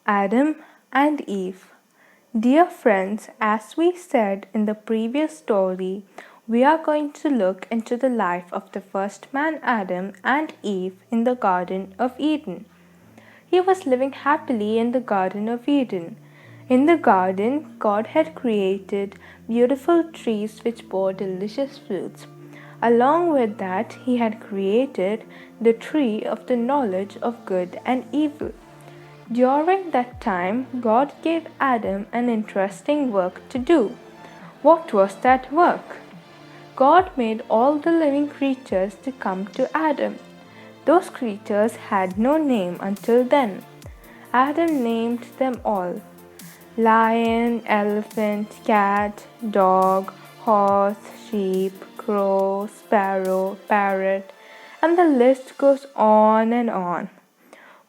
Adam and Eve. Dear friends, as we said in the previous story, we are going to look into the life of the first man Adam and Eve in the Garden of Eden. He was living happily in the Garden of Eden. In the garden, God had created beautiful trees which bore delicious fruits. Along with that, He had created the tree of the knowledge of good and evil. During that time, God gave Adam an interesting work to do. What was that work? God made all the living creatures to come to Adam. Those creatures had no name until then. Adam named them all: lion, elephant, cat, dog, horse, sheep, crow, sparrow, parrot, and the list goes on and on.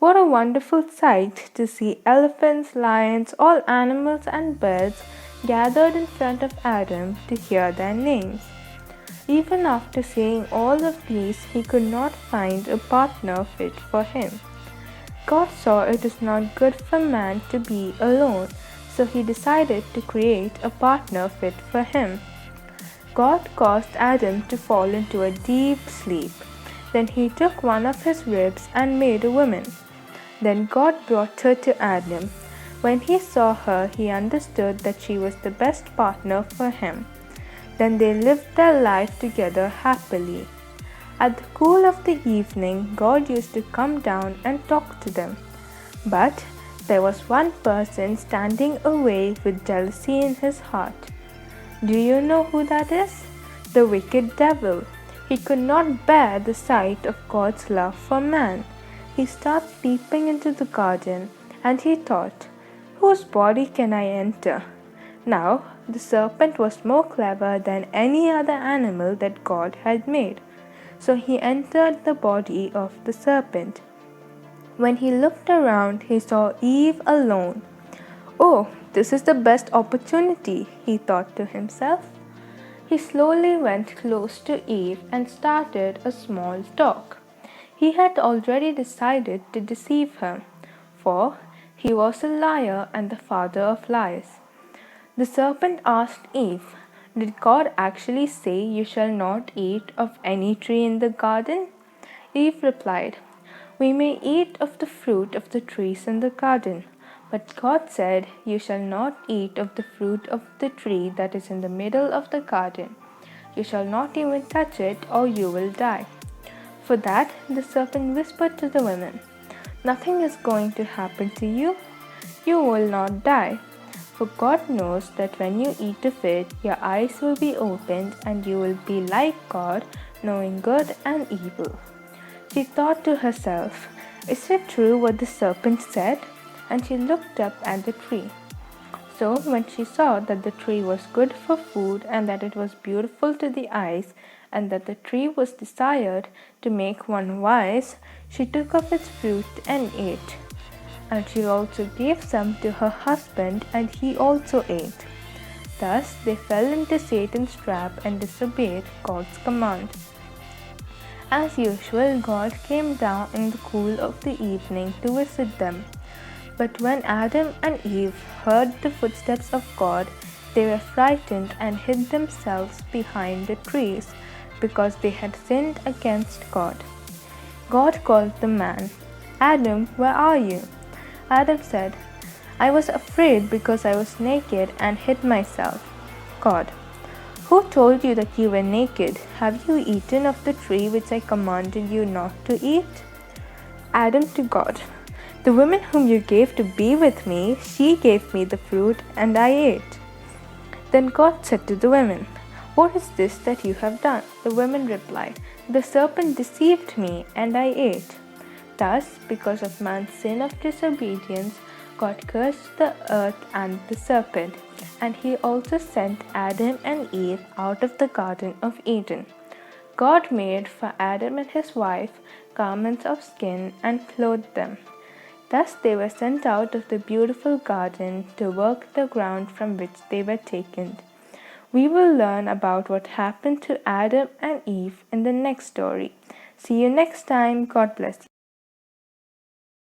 What a wonderful sight to see elephants, lions, all animals and birds gathered in front of Adam to hear their names. Even after seeing all of these, he could not find a partner fit for him. God saw it is not good for man to be alone, so he decided to create a partner fit for him. God caused Adam to fall into a deep sleep. Then he took one of his ribs and made a woman. Then God brought her to Adam. When he saw her, he understood that she was the best partner for him. Then they lived their life together happily. At the cool of the evening, God used to come down and talk to them. But there was one person standing away with jealousy in his heart. Do you know who that is? The wicked devil. He could not bear the sight of God's love for man. He started peeping into the garden, and he thought, "Whose body can I enter?" Now, the serpent was more clever than any other animal that God had made, so he entered the body of the serpent. When he looked around, he saw Eve alone. "Oh, this is the best opportunity," he thought to himself. He slowly went close to Eve and started a small talk. He had already decided to deceive her, for he was a liar and the father of lies. The serpent asked Eve, "Did God actually say you shall not eat of any tree in the garden?" Eve replied, "We may eat of the fruit of the trees in the garden, but God said, 'You shall not eat of the fruit of the tree that is in the middle of the garden. You shall not even touch it, or you will die.'" For that, the serpent whispered to the woman, "Nothing is going to happen to you. You will not die. For God knows that when you eat of it, your eyes will be opened and you will be like God, knowing good and evil." She thought to herself, "Is it true what the serpent said?" And she looked up at the tree. So when she saw that the tree was good for food and that it was beautiful to the eyes and that the tree was desired to make one wise, she took of its fruit and ate. And she also gave some to her husband, and he also ate. Thus they fell into Satan's trap and disobeyed God's command. As usual, God came down in the cool of the evening to visit them. But when Adam and Eve heard the footsteps of God, they were frightened and hid themselves behind the trees, because they had sinned against God. God called the man, "Adam, where are you?" Adam said, "I was afraid because I was naked and hid myself." God, "Who told you that you were naked? Have you eaten of the tree which I commanded you not to eat?" Adam to God, "The woman whom you gave to be with me, she gave me the fruit and I ate." Then God said to the woman, "What is this that you have done?" The woman replied, "The serpent deceived me and I ate." Thus, because of man's sin of disobedience, God cursed the earth and the serpent, and he also sent Adam and Eve out of the Garden of Eden. God made for Adam and his wife garments of skin and clothed them. Thus they were sent out of the beautiful garden to work the ground from which they were taken. We will learn about what happened to Adam and Eve in the next story. See you next time. God bless you.